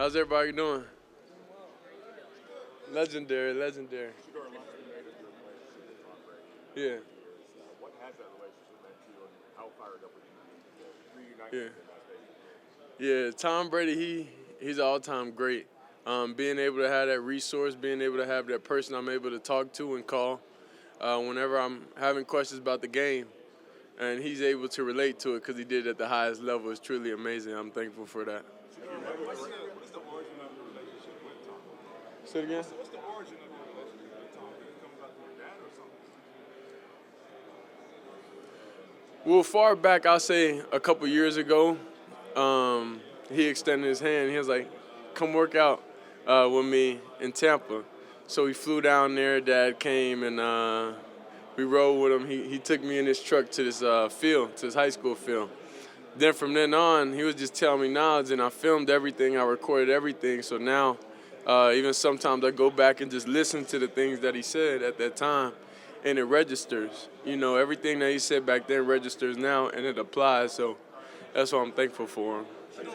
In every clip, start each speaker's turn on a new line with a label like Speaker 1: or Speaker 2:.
Speaker 1: How's everybody doing? Legendary.
Speaker 2: Shedeur, a lot's been made of your relationship with Tom Brady.
Speaker 1: Yeah,
Speaker 2: What has that relationship meant to you, and how fired up would you be to reunite
Speaker 1: yeah.
Speaker 2: with him as they?
Speaker 1: Yeah, Tom Brady, he's an all-time great. Being able to have that resource, being able to have that person I'm able to talk to and call whenever I'm having questions about the game, and he's able to relate to it because he did it at the highest level is truly amazing. I'm thankful for that.
Speaker 2: What is the origin of your relationship with Tom?
Speaker 1: Say it again?
Speaker 2: What's the origin of your relationship with Tom? Did it come about through your dad or something?
Speaker 1: Well, far back, I'll say a couple years ago, he extended his hand. He was like, come work out with me in Tampa. So we flew down there. Dad came, and we rode with him. He took me in his truck to this field, to his high school field. Then from then on, he was just telling me knowledge, and I filmed everything. I recorded everything. So now, even sometimes I go back and just listen to the things that he said at that time, and it registers. You know, everything that he said back then registers now, and it applies. So that's why I'm thankful for him.
Speaker 3: What has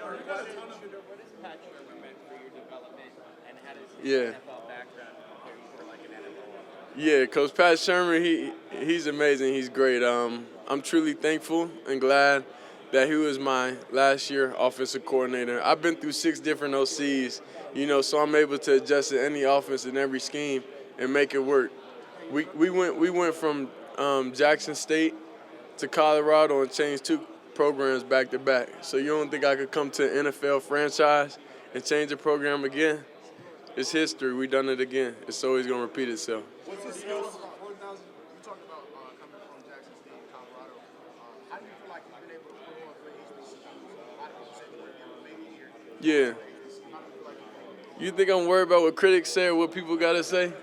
Speaker 3: Pat Shermer meant for your development, and how does his
Speaker 1: Yeah.
Speaker 3: NFL background prepare you for like an NFL?
Speaker 1: Yeah, Coach Pat Shermer, he's amazing. He's great. I'm truly thankful and glad that he was my last year offensive coordinator. I've been through 6 different OCs, you know, so I'm able to adjust to any offense and every scheme and make it work. We went from Jackson State to Colorado and changed 2 programs back to back. So you don't think I could come to an NFL franchise and change the program again? It's history. We done it again. It's always gonna repeat itself.
Speaker 4: What's the skills? You talked about coming from Jackson State, Colorado. How do you feel like you've been able to pull off the HBCUs? A lot of people say you want to get maybe here.
Speaker 1: Yeah. You think I'm worried about what critics say or what people gotta say?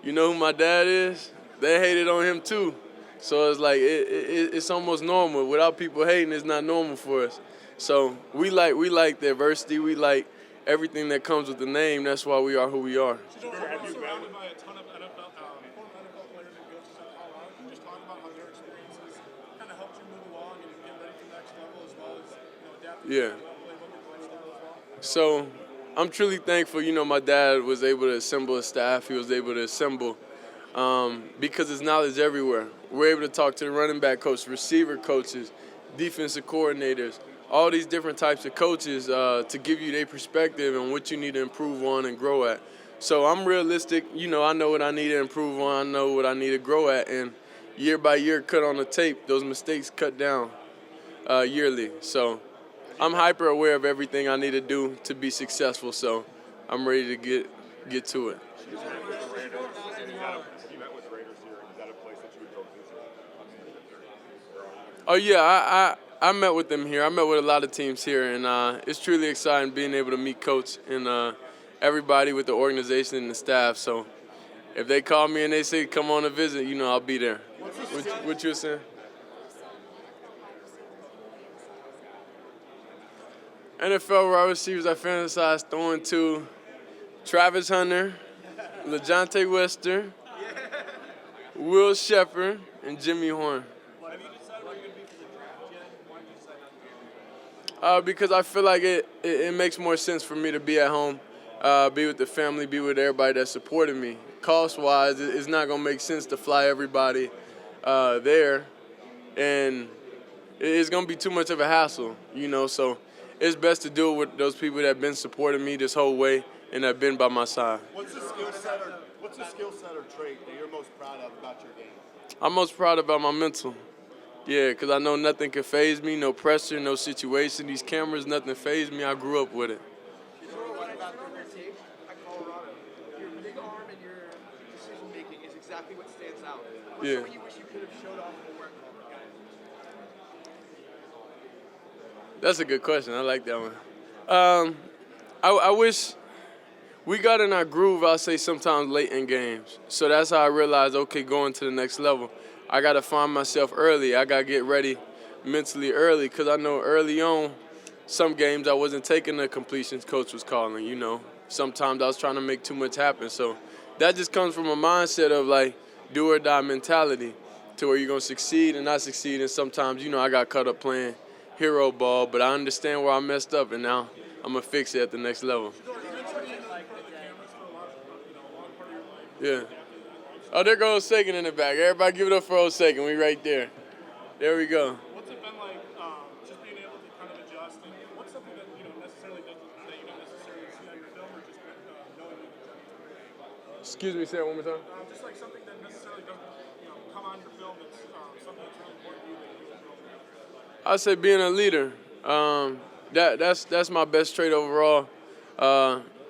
Speaker 1: You know who my dad is? They hated on him too. So it's like it's almost normal. Without people hating, it's not normal for us. So we like the adversity. We like everything that comes with the name. That's why we are who we are.
Speaker 2: Have you
Speaker 4: Surrounded by a ton of former NFL players and coaches at Colorado. Can you just talk about how their experiences kind of helped you move along and get ready for the next level as well as adapt to the
Speaker 1: Yeah.
Speaker 4: playbook and lifestyle as well?
Speaker 1: So I'm truly thankful. You know, my dad was able to assemble a staff. He was able to assemble because there's knowledge everywhere. We're able to talk to the running back coach, receiver coaches, defensive coordinators, all these different types of coaches to give you their perspective on what you need to improve on and grow at. So I'm realistic. You know, I know what I need to improve on. I know what I need to grow at. And year by year, cut on the tape, those mistakes cut down yearly. So I'm hyper aware of everything I need to do to be successful. So I'm ready to get to it.
Speaker 2: you met with Raiders here, and is that a place that you would go visit?
Speaker 1: Oh, yeah, I met with them here. I met with a lot of teams here, and it's truly exciting being able to meet Coach and everybody with the organization and the staff. So if they call me and they say, come on a visit, you know I'll be there. What you were saying? NFL wide receivers I fantasized throwing to Travis Hunter, LeJounte Wester, Will Shepard, and Jimmy Horn.
Speaker 4: Have you decided where you're going to be for the draft yet? Why did you decide not to?
Speaker 1: Because I feel like it makes more sense for me to be at home, be with the family, be with everybody that supported me. Cost-wise, it's not going to make sense to fly everybody there, and it's going to be too much of a hassle, you know, so it's best to do it with those people that have been supporting me this whole way and have been by my side.
Speaker 4: What's the skill set or trait that you're most proud of about your game?
Speaker 1: I'm most proud about my mental. Yeah, because I know nothing can faze me, no pressure, no situation. These cameras, nothing faze me. I grew up with it.
Speaker 4: What about your tape at Colorado? Your big arm and your decision making is exactly what stands out. What's
Speaker 1: Yeah.
Speaker 4: something you wish you could have showed off in the work guys?
Speaker 1: That's a good question. I like that one. I wish we got in our groove, I'll say, sometimes late in games. So that's how I realized, okay, going to the next level, I got to find myself early. I got to get ready mentally early because I know early on, some games I wasn't taking the completions coach was calling, you know. Sometimes I was trying to make too much happen. So that just comes from a mindset of, like, do or die mentality to where you're going to succeed and not succeed. And sometimes, you know, I got caught up playing hero ball, but I understand where I messed up, and now I'm gonna fix it at the next level. Yeah. Oh, there goes Sagan in the back. Everybody give it up for old Sagan. We right there. There we go.
Speaker 2: What's it been like just being able to kind of adjust? And what's something that you don't necessarily see on your film, or just knowing what the journey?
Speaker 1: Excuse me, say it one more time.
Speaker 2: Just like something that necessarily doesn't come on your film. That's something that's really important to you that you don't know.
Speaker 1: I say being a leader. That's my best trait overall,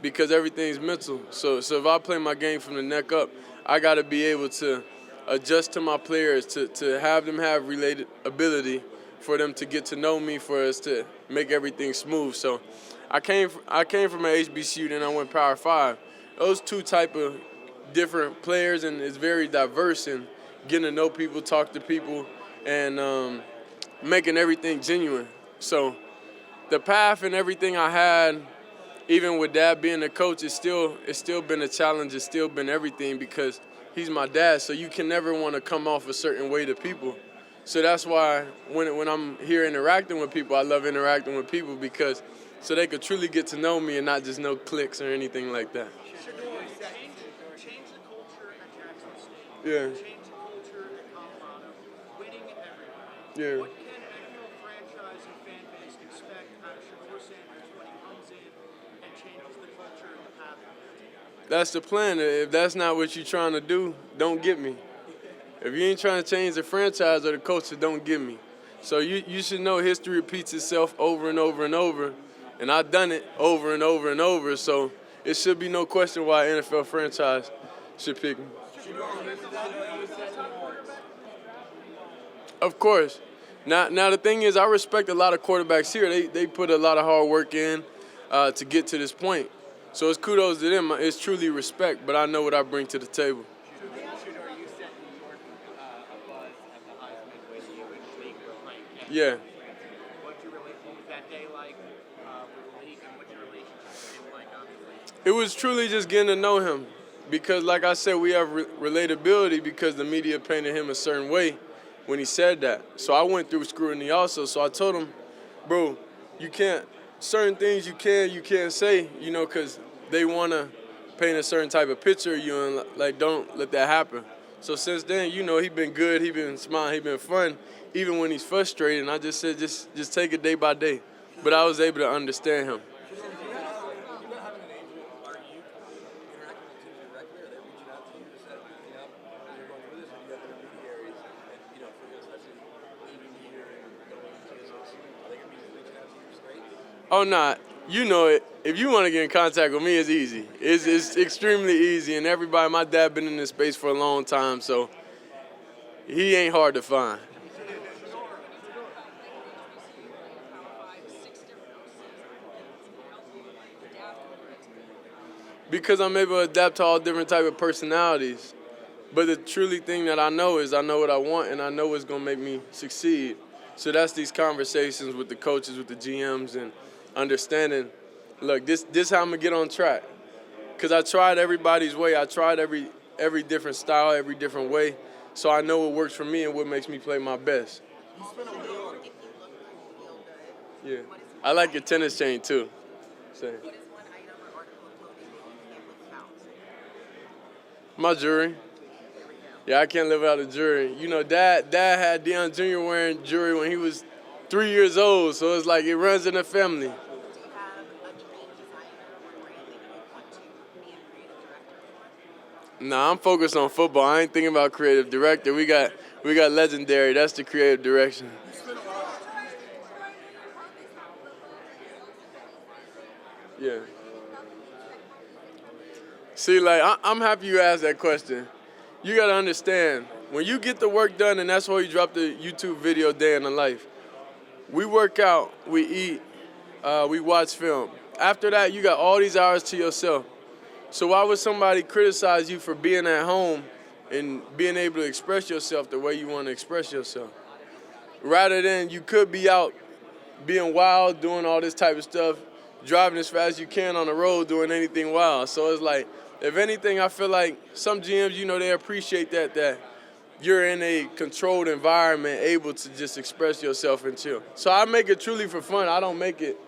Speaker 1: because everything's mental. So if I play my game from the neck up, I got to be able to adjust to my players, to have them have related ability, for them to get to know me, for us to make everything smooth. So I came from an HBCU, then I went Power 5. Those two type of different players, and it's very diverse, and getting to know people, talk to people, and making everything genuine. So the path and everything I had, even with Dad being a coach, it's still been a challenge. It's still been everything, because he's my dad. So you can never want to come off a certain way to people. So that's why when I'm here interacting with people, I love interacting with people, because so they could truly get to know me and not just know clicks or anything like that.
Speaker 4: Change the culture at Jackson State.
Speaker 1: Yeah.
Speaker 4: Change the culture at Colorado. Winning everywhere.
Speaker 1: Yeah.
Speaker 4: What can NFL franchise and fan base expect out of Shedeur Sanders when he comes in and changes the culture and the path of their team?
Speaker 1: That's the plan. If that's not what you're trying to do, don't get me. If you ain't trying to change the franchise or the culture, don't get me. So you should know history repeats itself over and over and over, and I've done it over and over and over. So it should be no question why an NFL franchise should pick me. Of course. Now the thing is, I respect a lot of quarterbacks here. They put a lot of hard work in to get to this point. So it's kudos to them. It's truly respect, but I know what I bring to the table.
Speaker 3: Shedeur, you set New York abuzz at the Heisman with you and Baker, right?
Speaker 1: Yeah.
Speaker 3: What was that day like with the league, and what's your relationship with him like, obviously?
Speaker 1: It was truly just getting to know him, because like I said, we have relatability, because the media painted him a certain way when he said that. So I went through scrutiny also. So I told him, bro, you can't, certain things you can't say, because they want to paint a certain type of picture of you, and like, don't let that happen. So since then, he been good, he been smiling, he been fun, even when he's frustrated. And I just said, just take it day by day. But I was able to understand him. Oh, nah, you know it. If you want to get in contact with me, it's easy. It's extremely easy, and everybody, my dad been in this space for a long time, so he ain't hard to find. Because I'm able to adapt to all different type of personalities. But the truly thing that I know is I know what I want, and I know what's going to make me succeed. So that's these conversations with the coaches, with the GMs, and understanding, look, this how I'm going to get on track. Because I tried everybody's way. I tried every different style, every different way. So I know what works for me and what makes me play my best. Yeah. I like your tennis chain, too. Same. My jewelry. Yeah, I can't live without a jewelry. Dad had Deion Jr. wearing jewelry when he was 3 years old, so it's like it runs in the family.
Speaker 5: Do you have a dream designer or brand that you want to be a creative director for?
Speaker 1: Nah, I'm focused on football. I ain't thinking about creative director. We got legendary. That's the creative direction. Yeah. See, like, I'm happy you asked that question. You got to understand, when you get the work done, and that's why you drop the YouTube video Day in the Life, we work out, we eat, we watch film. After that, you got all these hours to yourself. So why would somebody criticize you for being at home and being able to express yourself the way you want to express yourself? Rather than you could be out being wild, doing all this type of stuff, driving as fast as you can on the road, doing anything wild. So it's like, if anything, I feel like some GMs, they appreciate that you're in a controlled environment, able to just express yourself and chill. So I make it truly for fun. I don't make it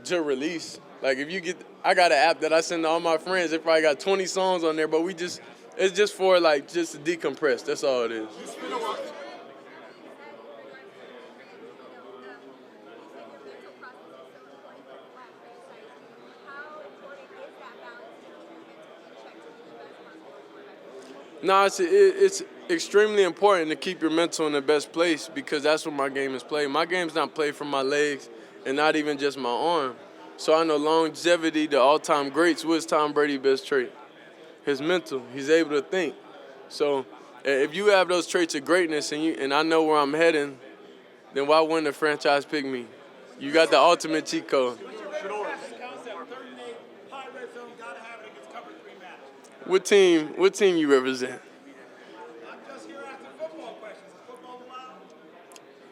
Speaker 1: to release. Like if you get, I got an app that I send to all my friends. They probably got 20 songs on there, but it's just for like just to decompress. That's all it is. No, it's extremely important to keep your mental in the best place because that's what my game is played. My game's not played from my legs and not even just my arm. So I know longevity, the all-time greats, what's Tom Brady's best trait? His mental. He's able to think. So if you have those traits of greatness and I know where I'm heading, then why wouldn't the franchise pick me? You got the ultimate cheat code. What team you represent?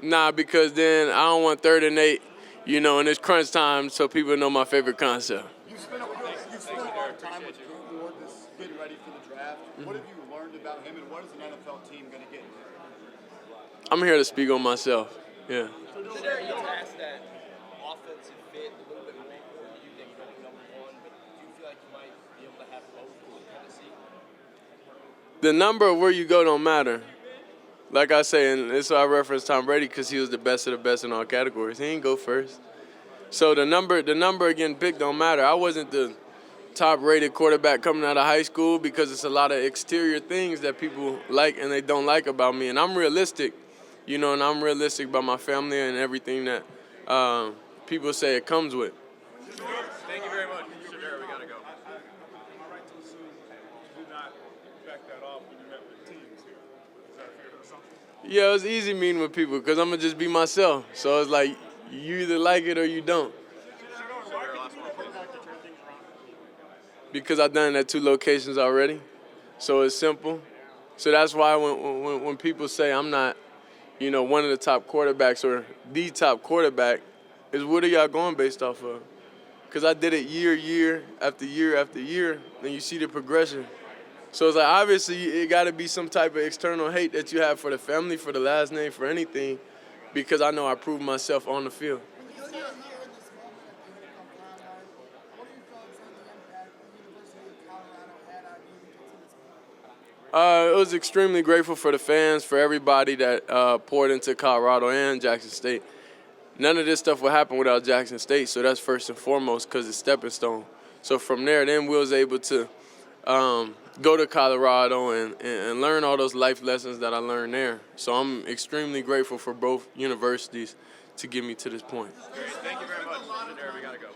Speaker 1: Nah, because then I don't want 3rd and 8, and it's crunch time so people know my favorite concept.
Speaker 6: You spent a lot of time with Kurtis Rourke getting ready for the draft. What have you learned about him, and what is an NFL team going to get?
Speaker 1: I'm here to speak on myself. Yeah.
Speaker 3: Shedeur, you asked that offensive fit a little bit more important to you than going number 1, but do you feel like you might be able to have both in Tennessee?
Speaker 1: The number of where you go don't matter. Like I say, and it's why I reference Tom Brady because he was the best of the best in all categories. He didn't go first. So the number getting picked don't matter. I wasn't the top-rated quarterback coming out of high school because it's a lot of exterior things that people like and they don't like about me. And I'm realistic, and I'm realistic about my family and everything that people say it comes with.
Speaker 2: Thank you very much. Shedeur, we got to go. Am I right to assume you did not back that off when you met with teams here? Is that a fair assumption?
Speaker 1: Yeah, it was easy meeting with people because I'm going to just be myself. So it's like you either like it or you don't. Because I've done it at 2 locations already. So it's simple. So that's why when people say I'm not, one of the top quarterbacks or the top quarterback, is what are y'all going based off of? Because I did it year after year after year, and you see the progression. So it's like obviously it got to be some type of external hate that you have for the family, for the last name, for anything, because I know I proved myself on the field. It was extremely grateful for the fans, for everybody that poured into Colorado and Jackson State. None of this stuff would happen without Jackson State, so that's first and foremost because it's stepping stone. So from there, then we was able to go to Colorado and learn all those life lessons that I learned there. So I'm extremely grateful for both universities to get me to this point.
Speaker 2: Great. Thank you very much. Shedeur, we got to go.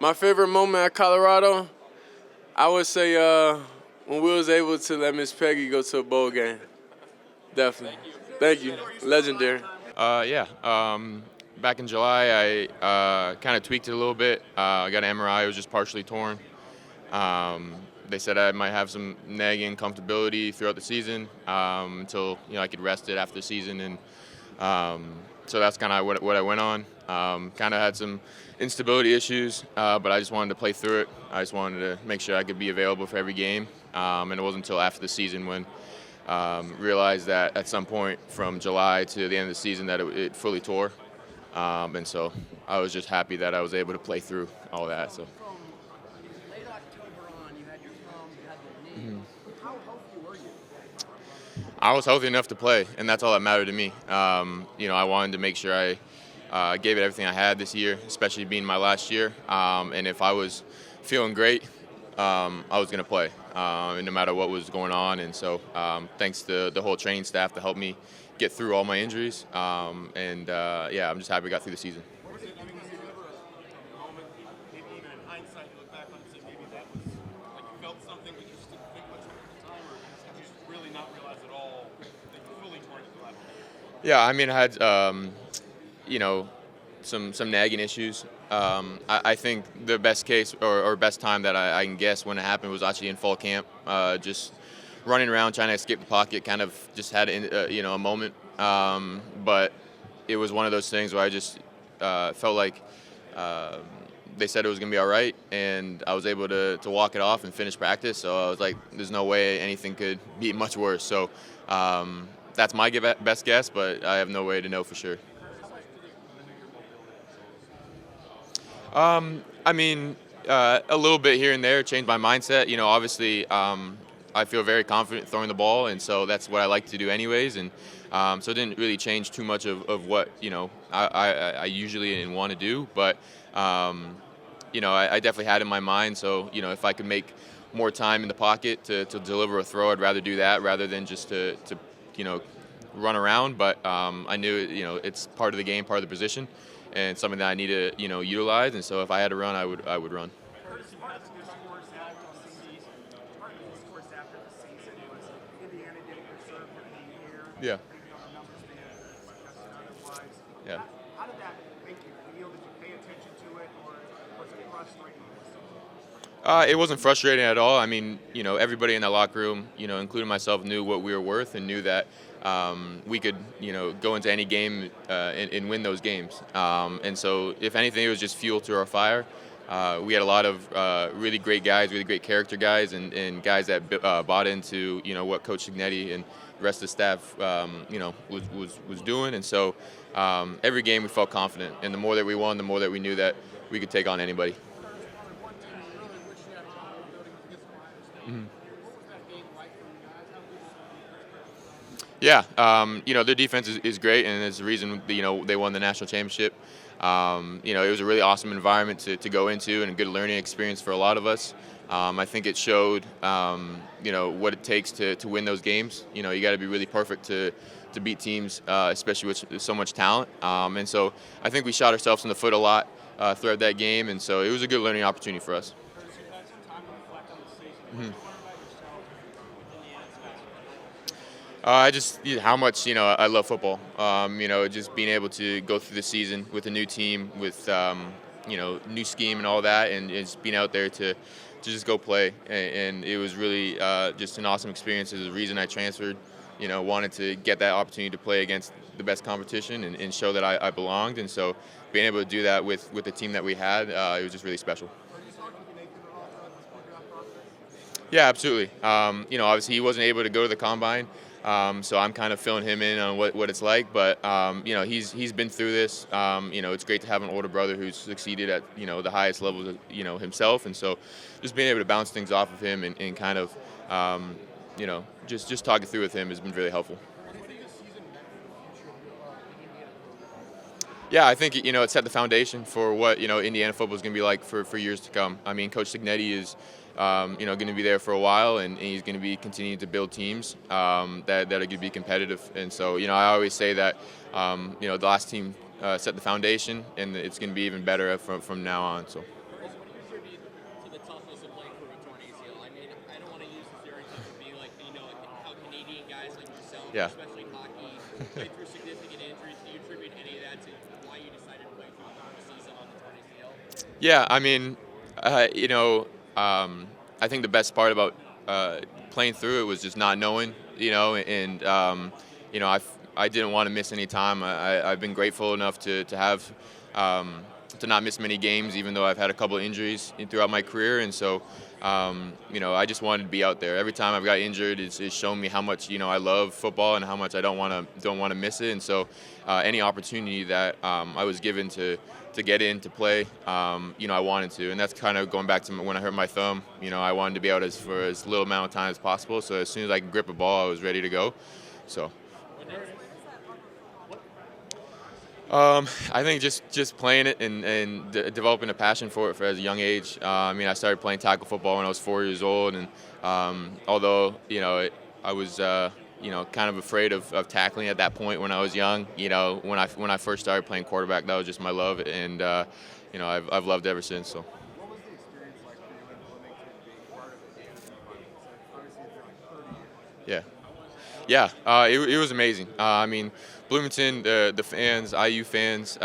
Speaker 1: My favorite moment at Colorado, I would say when we was able to let Miss Peggy go to a bowl game. Definitely. Thank you. Legendary.
Speaker 7: Back in July, I kind of tweaked it a little bit. I got an MRI. It was just partially torn. They said I might have some nagging comfortability throughout the season until I could rest it after the season, and so that's kind of what I went on. Kind of had some instability issues, but I just wanted to play through it. I just wanted to make sure I could be available for every game, and it wasn't until after the season when realized that at some point from July to the end of the season that it fully tore, and so I was just happy that I was able to play through all that. So.
Speaker 3: Late October on, you had your thumb, you had the knee. How healthy were you?
Speaker 7: I was healthy enough to play, and that's all that mattered to me. I wanted to make sure I gave it everything I had this year, especially being my last year. And if I was feeling great, I was going to play, no matter what was going on. And so thanks to the whole training staff to help me get through all my injuries. I'm just happy I got through the season.
Speaker 2: Was it, was there ever a moment, maybe even in hindsight, you look back on it and say maybe that was, like you felt something but you just didn't think much of it at the time, or did you just really not realize at all that you fully torn it the last year?
Speaker 7: Yeah, I mean, I had, some nagging issues. I think the best case or best time that I can guess when it happened was actually in fall camp, just running around trying to escape the pocket, kind of just had a moment. But it was one of those things where I just felt like they said it was going to be all right, and I was able to walk it off and finish practice. So I was like, there's no way anything could be much worse. So that's my best guess, but I have no way to know for sure. I mean, a little bit here and there, changed my mindset. Obviously, I feel very confident throwing the ball, and so that's what I like to do anyways. And so it didn't really change too much of what I usually and want to do. But I definitely had in my mind. So if I could make more time in the pocket to deliver a throw, I'd rather do that rather than just to run around. But I knew it's part of the game, part of the position, and something that I need to utilize. And so if I had to run, I would run.
Speaker 4: Curtis, part of the discourse after the season, was Indiana didn't deserve to be here.
Speaker 7: Yeah.
Speaker 4: Maybe on the numbers they had suggested otherwise.
Speaker 7: Yeah.
Speaker 4: How did that make you feel? Did you pay attention to it, or was it frustrating?
Speaker 7: It wasn't frustrating at all. I mean, everybody in that locker room, including myself, knew what we were worth and knew that we could, go into any game and win those games. And so, if anything, it was just fuel to our fire. We had a lot of really great guys, really great character guys, and guys that bought into, what Coach Signetti and the rest of the staff, was doing. And so, every game we felt confident, and the more that we won, the more that we knew that we could take on anybody. Yeah, their defense is great, and it's the reason they won the national championship. It was a really awesome environment to go into and a good learning experience for a lot of us. I think it showed, what it takes to win those games. You got to be really perfect to beat teams, especially with so much talent. And so I think we shot ourselves in the foot a lot throughout that game, and so it was a good learning opportunity for us. How much I love football. Just being able to go through the season with a new team, with new scheme and all that, and just being out there to just go play. And it was really just an awesome experience. It was the reason I transferred. Wanted to get that opportunity to play against the best competition and show that I belonged. And so being able to do that with the team that we had, it was just really special. Yeah, absolutely. Obviously he wasn't able to go to the combine. So I'm kind of filling him in on what it's like, but he's been through this. It's great to have an older brother who's succeeded at the highest levels himself, and so just being able to bounce things off of him and kind of just talking through with him has been really helpful. Yeah, I think it set the foundation for what Indiana football is going to be like for years to come. I mean, Coach Signetti is going to be there for a while, and he's going to be continuing to build teams that are going to be competitive. And so, I always say that the last team set the foundation, and it's going to be even better from now on. So.
Speaker 3: What do you attribute to the toughness of playing through a torn ACL? I mean, I don't want to use the stereotype of being like, how Canadian guys like yourself, especially hockey, play through significant injuries. Do you attribute any of that to why you decided to play through the season on the torn ACL?
Speaker 7: Yeah, I mean, I think the best part about playing through it was just not knowing, and I didn't want to miss any time. I've been grateful enough to have to not miss many games, even though I've had a couple of injuries throughout my career. And so, I just wanted to be out there. Every time I've got injured, it's shown me how much I love football and how much I don't want to miss it. And so, any opportunity that I was given to get in to play, I wanted to. And that's kind of going back to when I hurt my thumb. I wanted to be out for as little amount of time as possible. So as soon as I could grip a ball, I was ready to go. So. I think just playing it and developing a passion for it as a young age. I started playing tackle football when I was 4 years old, and although I was kind of afraid of tackling at that point when I was young. When I first started playing quarterback, that was just my love, and I've loved it ever since. So.
Speaker 4: What was the experience like for you implementing being part of the game? Obviously, you're like 30 years.
Speaker 7: Yeah, it was amazing. Bloomington, the fans, IU fans,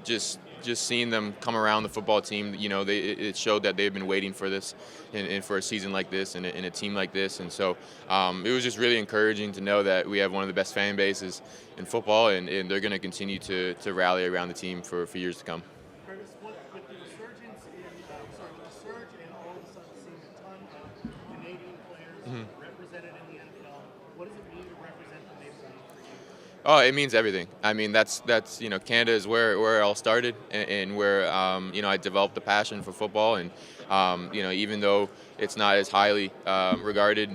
Speaker 7: just seeing them come around the football team, it showed that they've been waiting for this and for a season like this and a team like this. And so it was just really encouraging to know that we have one of the best fan bases in football, and they're going to continue to rally around the team for years to come.
Speaker 4: Curtis, with the resurgence with the surge and all of a sudden seeing a ton of Canadian players represented in the NFL, what does it mean to represent the Maple Leafs for you?
Speaker 7: Oh, it means everything. I mean, that's Canada is where it all started, and where I developed a passion for football, and even though it's not as highly regarded,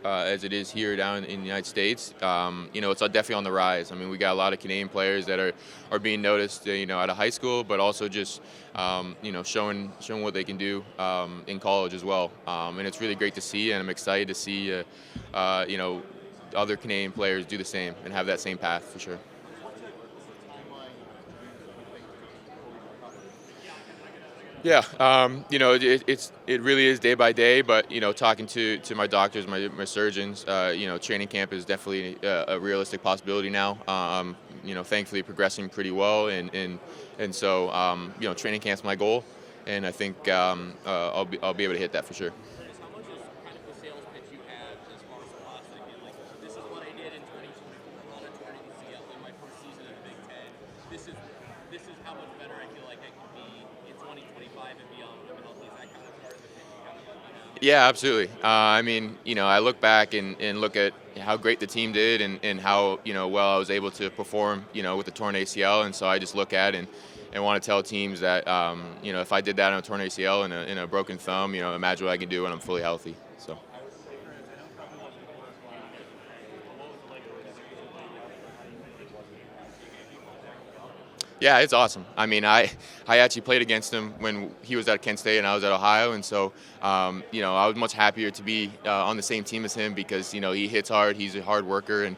Speaker 7: as it is here down in the United States, it's definitely on the rise. I mean, we got a lot of Canadian players that are being noticed, out of high school, but also just showing what they can do in college as well, and it's really great to see, and I'm excited to see, other Canadian players do the same and have that same path for sure. Yeah, it really is day by day, but talking to my doctors, my surgeons, training camp is definitely a realistic possibility now. Thankfully progressing pretty well, and so training camp's my goal, and I think I'll be able to hit that for sure.
Speaker 3: Curtis, how much is kind of the sales pitch you had as far as velocity? Like, this is what I did in 2024 on a torn ACL in my first season in the Big Ten. This is how much better I feel like I can be in 2025 and beyond when I'm healthy. Is that kind of part of the pitch you kind of let?
Speaker 7: Yeah, absolutely. I mean, I look back and look at how great the team did, and how well I was able to perform, with the torn ACL, and so I just look at and want to tell teams that if I did that on a torn ACL and a broken thumb, imagine what I can do when I'm fully healthy. So. Yeah, it's awesome. I mean, I actually played against him when he was at Kent State and I was at Ohio, and so I was much happier to be on the same team as him, because he hits hard, he's a hard worker, and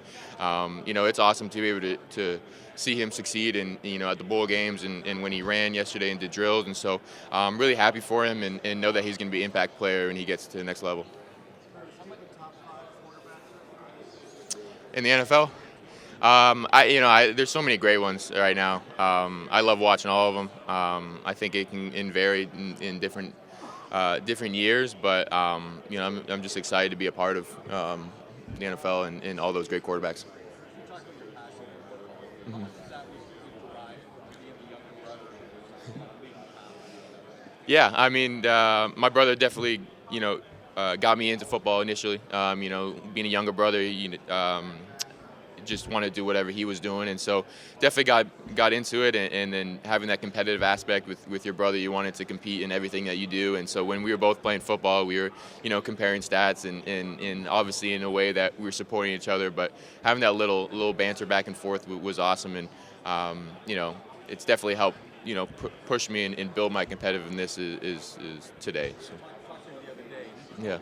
Speaker 7: it's awesome to be able to see him succeed and at the bowl games and when he ran yesterday and did drills, and so I'm really happy for him and know that he's going to be an impact player when he gets to the next level. In the NFL? There's so many great ones right now. I love watching all of them. I think it can vary in different years, but I'm just excited to be a part of the NFL and all those great quarterbacks. Mm-hmm. Yeah, I mean, my brother definitely, got me into football initially. Being a younger brother, just wanted to do whatever he was doing, and so definitely got into it, and then having that competitive aspect with your brother, you wanted to compete in everything that you do, and so when we were both playing football, we were comparing stats and obviously in a way that we were supporting each other, but having that little banter back and forth was awesome, and it's definitely helped push me and build my competitiveness is today. So. Yeah.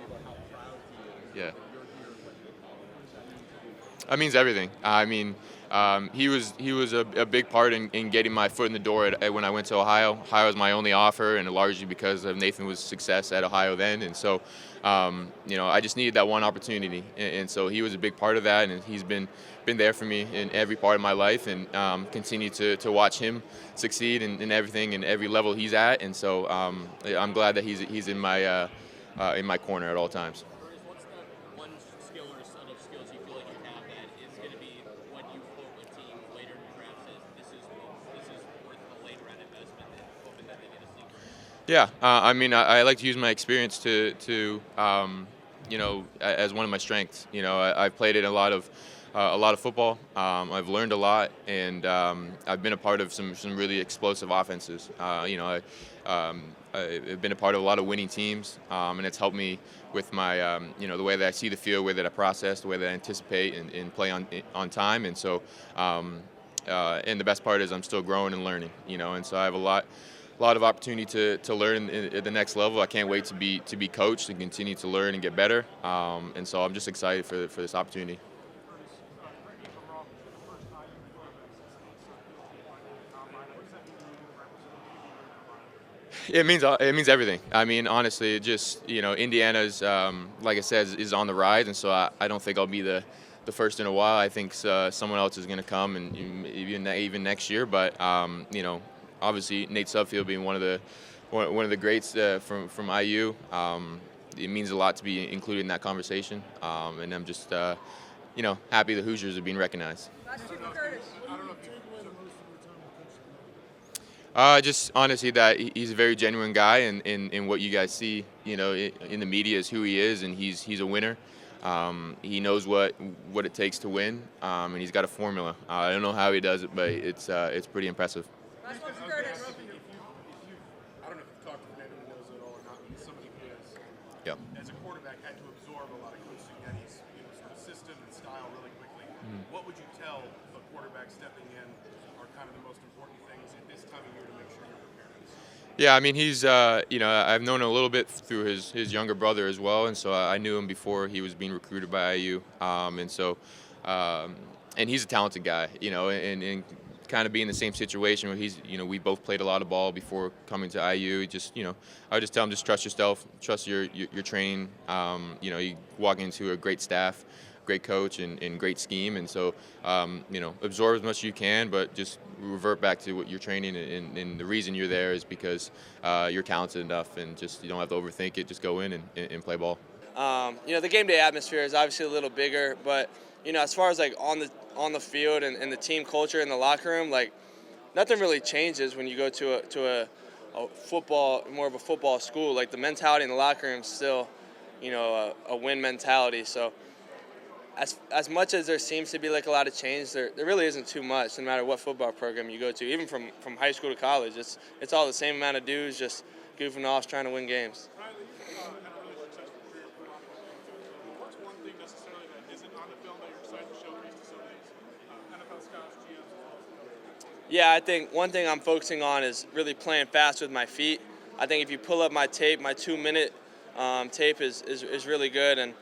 Speaker 7: That means everything. I mean, he was a big part in getting my foot in the door when I went to Ohio. Ohio was my only offer, and largely because of Nathan's success at Ohio then. And so, I just needed that one opportunity, and so he was a big part of that, and he's been there for me in every part of my life, and continue to watch him succeed in everything and every level he's at. And so, I'm glad that he's in my corner at all times.
Speaker 3: What's the one skill or set of skills you feel like you have that is going to be what you hope a team later in the draft says this is worth the later round investment and hoping that they get a sneaker?
Speaker 7: Yeah, I mean, I like to use my experience to as one of my strengths. I've played in a lot of football. I've learned a lot, and I've been a part of some really explosive offenses. I've been a part of a lot of winning teams, and it's helped me with my, the way that I see the field, the way that I process, the way that I anticipate and play on time. And so, and the best part is I'm still growing and learning, and so I have a lot of opportunity to learn at the next level. I can't wait to be coached and continue to learn and get better. And so I'm just excited for this opportunity. It means everything. I mean, honestly, it just Indiana's like I said is on the rise, and so I don't think I'll be the first in a while. I think someone else is going to come, and even next year. But obviously Nate Sudfeld being one of the greats from IU, it means a lot to be included in that conversation, and I'm just happy the Hoosiers are being recognized. Just honestly that he's a very genuine guy, and what you guys see, in the media is who he is, and he's a winner. He knows what it takes to win, and he's got a formula. I don't know how he does it, but it's pretty impressive.
Speaker 2: I don't know if you've talked to Leonard and knows it all or not, but he's somebody who has,
Speaker 7: Yeah.
Speaker 2: as a quarterback, had to absorb a lot of coaching. That he's sort of system and style really quickly. What would you tell a quarterback stepping in are kind of the most important things at this time of year to make sure you're prepared?
Speaker 7: Yeah, I mean, he's, I've known him a little bit through his younger brother as well, and so I knew him before he was being recruited by IU, and he's a talented guy, and kind of be in the same situation where we both played a lot of ball before coming to IU. I would just tell him, just trust yourself, trust your training. You walk into a great staff, great coach, and great scheme, and so absorb as much as you can, but just revert back to what you're training, and the reason you're there is because you're talented enough, and just you don't have to overthink it. Just go in and play ball.
Speaker 8: The game day atmosphere is obviously a little bigger, but as far as like on the field and the team culture in the locker room, like nothing really changes when you go to a football, more of a football school. Like the mentality in the locker room is still, a win mentality. So as much as there seems to be like a lot of change, there really isn't too much, no matter what football program you go to. Even from high school to college, it's all the same amount of dudes just goofing off trying to win games.
Speaker 2: Riley, you've had a really successful career for a lot of people. What's one thing necessarily that isn't on the film that you're excited to showcase to some of these NFL scouts, GMs?
Speaker 8: Yeah, I think one thing I'm focusing on is really playing fast with my feet. I think if you pull up my tape, my 2-minute tape is really good, and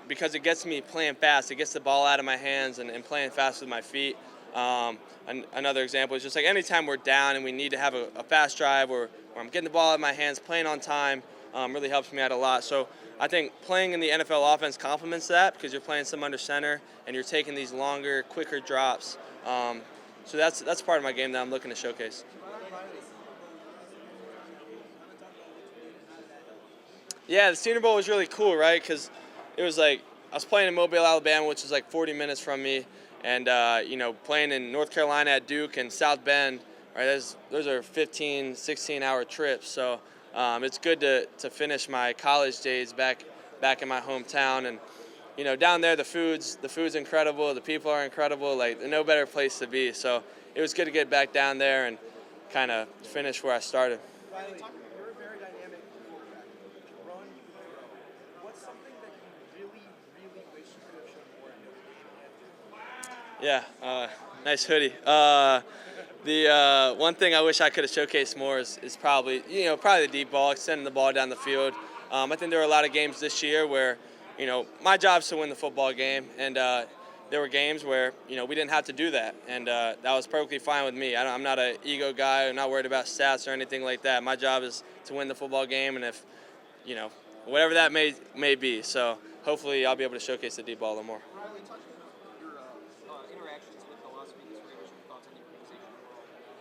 Speaker 8: because it gets me playing fast, it gets the ball out of my hands and playing fast with my feet. Another example is just like anytime we're down and we need to have a fast drive or I'm getting the ball out of my hands, playing on time really helps me out a lot. So I think playing in the NFL offense complements that because you're playing some under center and you're taking these longer, quicker drops. So that's part of my game that I'm looking to showcase. Yeah, the Senior Bowl was really cool, right? Because it was like I was playing in Mobile, Alabama, which is like 40 minutes from me, and playing in North Carolina at Duke and South Bend. Right, those are 15, 16-hour trips. So it's good to finish my college days back in my hometown, and down there the food's incredible, the people are incredible. Like there's no better place to be. So it was good to get back down there and kind of finish where I started.
Speaker 4: Riley, you're a very dynamic quarterback. You run, you throw. What's something that you really, really wish you could have shown more in your game?
Speaker 8: Yeah, nice hoodie. The one thing I wish I could have showcased more is probably the deep ball, extending the ball down the field. I think there were a lot of games this year where my job is to win the football game, and there were games where we didn't have to do that, and that was perfectly fine with me. I'm not an ego guy. I'm not worried about stats or anything like that. My job is to win the football game, and if whatever that may be. So hopefully I'll be able to showcase the deep ball a little more.
Speaker 4: Riley, touch on your interactions with the Las Vegas Raiders, your thoughts on the organization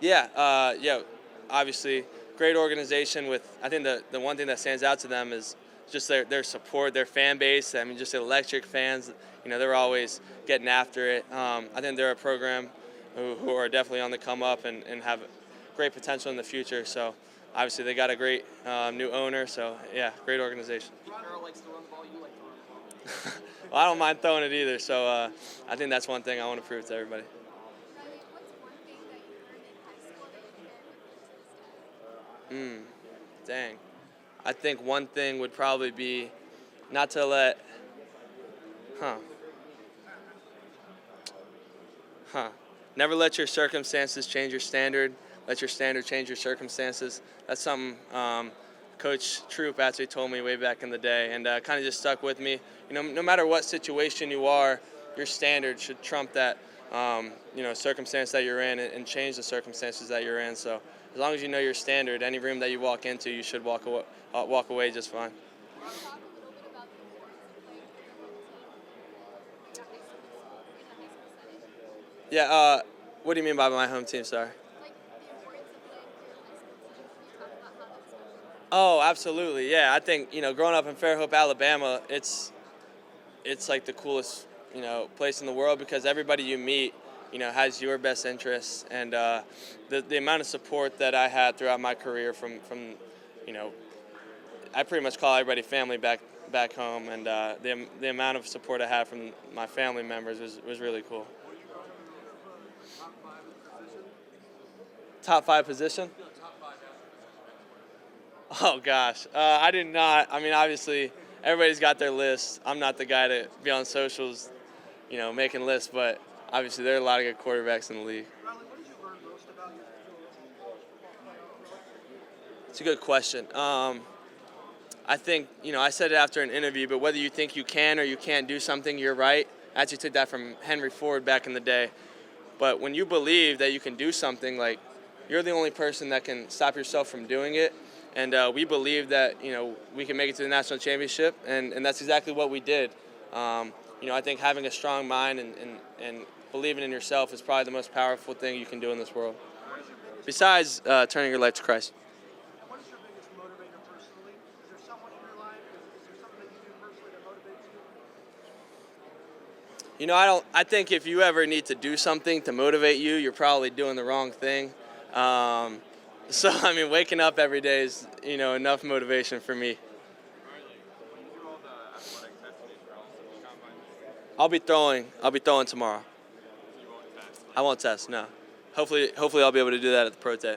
Speaker 4: overall.
Speaker 8: Yeah, obviously great organization with, I think the one thing that stands out to them is just their support, their fan base. I mean, just electric fans. They're always getting after it. I think they're a program who are definitely on the come up and have great potential in the future. So obviously they got a great new owner. So yeah, great organization.
Speaker 4: Carroll likes to run the ball. You like to run the ball.
Speaker 8: Well, I don't mind throwing it either. So I think that's one thing I want to prove to everybody.
Speaker 5: Riley, what's one thing that you learned in high school that you carried with you to this day?
Speaker 8: Dang. I think one thing would probably be not to let, never let your circumstances change your standard. Let your standard change your circumstances. That's something Coach Troop actually told me way back in the day, and kind of just stuck with me. No matter what situation you are, your standard should trump that, circumstance that you're in and change the circumstances that you're in. So as long as you know your standard, any room that you walk into, you should walk away just fine.
Speaker 5: Talk a little bit about the importance of playing for your home team in a high school setting.
Speaker 8: Yeah, what do you mean by my home team, sorry?
Speaker 5: Like the importance of playing for your high school team. Can you talk about how that's special?
Speaker 8: Oh, absolutely. Yeah, I think, growing up in Fairhope, Alabama, it's like the coolest, place in the world because everybody you meet, has your best interests, and the amount of support that I had throughout my career from I pretty much call everybody family back back home, and the amount of support I had from my family members was really cool. Top 5 position? Oh gosh, I did not. I mean, obviously, everybody's got their list. I'm not the guy to be on socials, making lists, but obviously there are a lot of good quarterbacks in the league. It's a good question. I think, I said it after an interview, but whether you think you can or you can't do something, you're right. I actually took that from Henry Ford back in the day. But when you believe that you can do something, like, you're the only person that can stop yourself from doing it. And we believed that, we can make it to the national championship, and that's exactly what we did. I think having a strong mind and believing in yourself is probably the most powerful thing you can do in this world, besides turning your life to Christ.
Speaker 4: What is your biggest motivator personally? Is there someone in your life? Is there something that you do personally that motivates you?
Speaker 8: I think if you ever need to do something to motivate you, you're probably doing the wrong thing. So, waking up every day is, enough motivation for me. I'll be throwing tomorrow. I won't test, no. Hopefully I'll be able to do that at the pro day.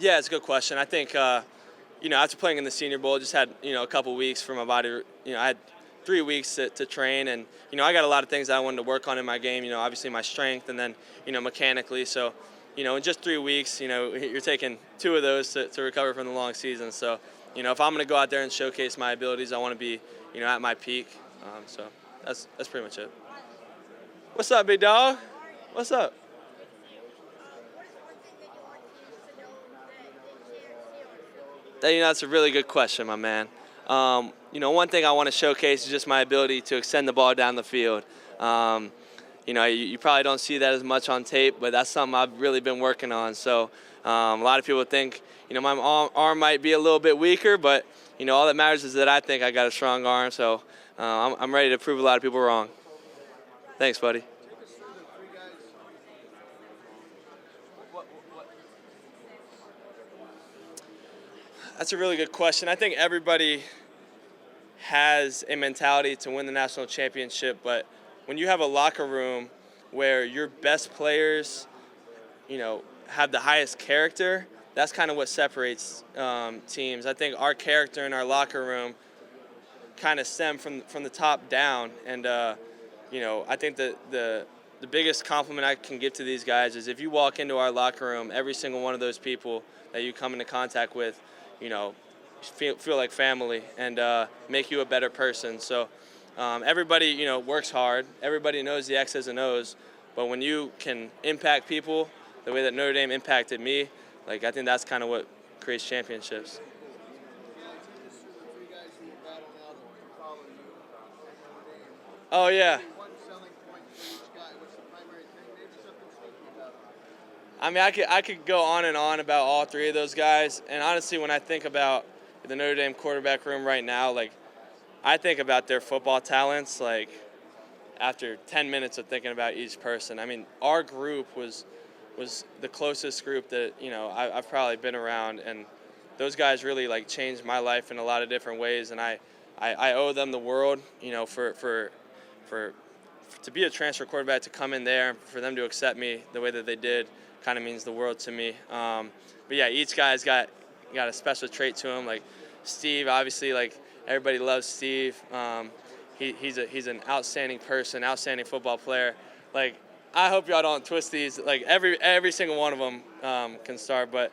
Speaker 8: Yeah, it's a good question. I think, after playing in the Senior Bowl, just had, a couple weeks for my body. I had 3 weeks to train, and, I got a lot of things that I wanted to work on in my game, obviously my strength and then, mechanically. So, in just 3 weeks, you're taking 2 of those to recover from the long season. So, if I'm going to go out there and showcase my abilities, I want to be, at my peak. So that's pretty much it. What's up, big dog? What's up? That's a really good question, my man. One thing I want to showcase is just my ability to extend the ball down the field. You probably don't see that as much on tape, but that's something I've really been working on. So a lot of people think, my arm might be a little bit weaker, but, all that matters is that I think I got a strong arm. So I'm ready to prove a lot of people wrong. Thanks, buddy. That's a really good question. I think everybody has a mentality to win the national championship, but when you have a locker room where your best players, have the highest character, that's kind of what separates teams. I think our character in our locker room kind of stem from the top down, and I think that the biggest compliment I can give to these guys is if you walk into our locker room, every single one of those people that you come into contact with, feel like family and make you a better person. So everybody, works hard. Everybody knows the X's and O's. But when you can impact people the way that Notre Dame impacted me, I think that's kind of what creates championships. Oh, yeah. I could go on and on about all 3 of those guys. And honestly, when I think about the Notre Dame quarterback room right now, I think about their football talents, after 10 minutes of thinking about each person. Our group was the closest group that, I've probably been around. And those guys really, changed my life in a lot of different ways. And I owe them the world, to be a transfer quarterback, to come in there, for them to accept me the way that they did, kind of means the world to me. But yeah, each guy's got a special trait to him. Steve, obviously, everybody loves Steve. He's an outstanding person, outstanding football player. I hope y'all don't twist these. Every single one of them can start. But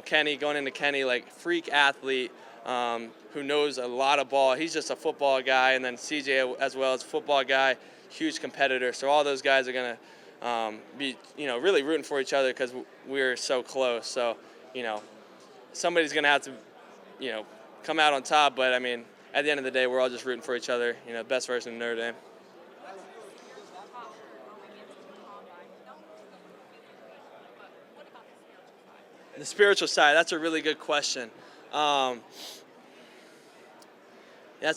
Speaker 8: Kenny, going into Kenny, freak athlete who knows a lot of ball. He's just a football guy. And then CJ as well as a football guy, huge competitor. So all those guys are gonna be, really rooting for each other because we're so close. So, somebody's going to have to, come out on top. But, at the end of the day, we're all just rooting for each other, best version of Notre Dame. The spiritual side, that's a really good question. That's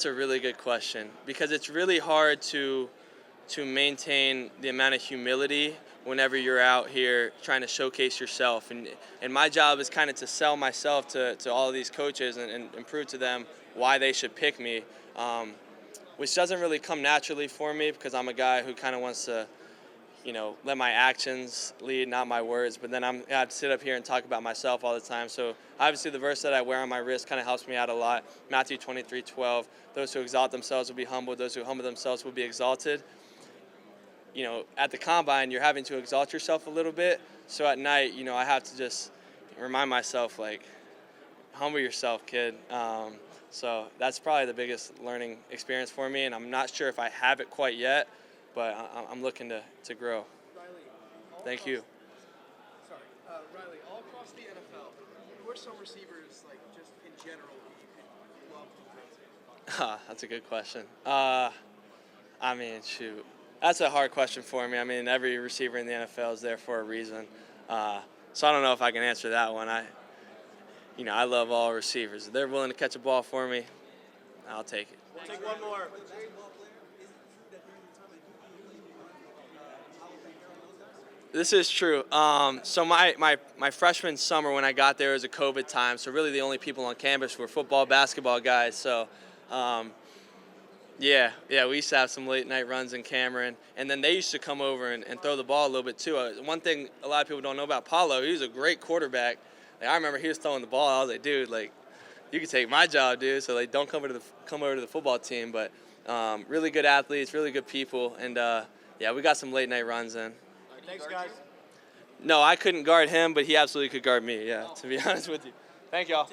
Speaker 8: a really good question because it's really hard to maintain the amount of humility whenever you're out here trying to showcase yourself. And my job is kind of to sell myself to all of these coaches and prove to them why they should pick me, which doesn't really come naturally for me because I'm a guy who kind of wants to, let my actions lead, not my words. But then I have to sit up here and talk about myself all the time. So obviously the verse that I wear on my wrist kind of helps me out a lot. Matthew 23:12, those who exalt themselves will be humbled. Those who humble themselves will be exalted. At the combine, you're having to exalt yourself a little bit. So at night, I have to just remind myself, humble yourself, kid. So that's probably the biggest learning experience for me. And I'm not sure if I have it quite yet, but I'm looking to grow.
Speaker 4: Riley,
Speaker 8: Thank you.
Speaker 4: Riley, all across the NFL, who are some receivers, just in general, you love to throw to?
Speaker 8: That's a good question. Shoot. That's a hard question for me. Every receiver in the NFL is there for a reason. So I don't know if I can answer that one. I love all receivers. If they're willing to catch a ball for me, I'll take it.
Speaker 4: We'll take one more.
Speaker 8: This is true. So my freshman summer when I got there was a COVID time, so really the only people on campus were football, basketball guys. So, we used to have some late night runs in Cameron, and then they used to come over and throw the ball a little bit too. One thing a lot of people don't know about Paulo, he was a great quarterback. I remember he was throwing the ball. I was like, dude, you can take my job, dude. So don't come over to the football team. But really good athletes, really good people, and we got some late night runs in.
Speaker 4: Thanks, guys.
Speaker 8: No, I couldn't guard him, but he absolutely could guard me. Yeah, to be honest with you. Thank y'all.